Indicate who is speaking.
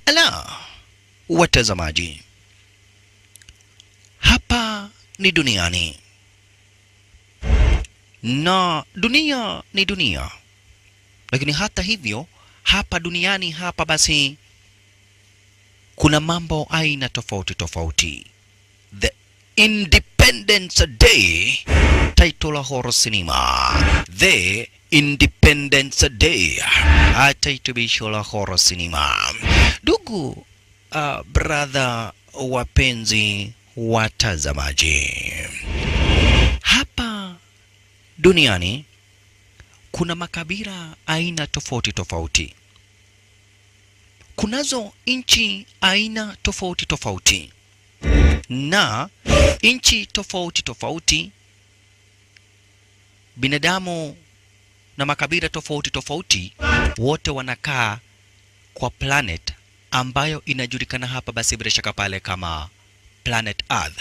Speaker 1: Ala, watazamaji, hapa ni duniani na dunia ni dunia, lakini hata hivyo hapa duniani hapa basi kuna mambo aina tofauti tofauti. The Independence Day, title la horror cinema. The Independence Day, title la horror cinema. Ndugu brother wapenzi watazamaji, hapa duniani kuna makabila aina tofauti tofauti. Kunazo nchi aina tofauti tofauti, na nchi tofauti tofauti, binadamu na makabila tofauti tofauti, wote wanakaa kwa planet ambayo inajulikana hapa basi bila shaka pale kama planet Earth.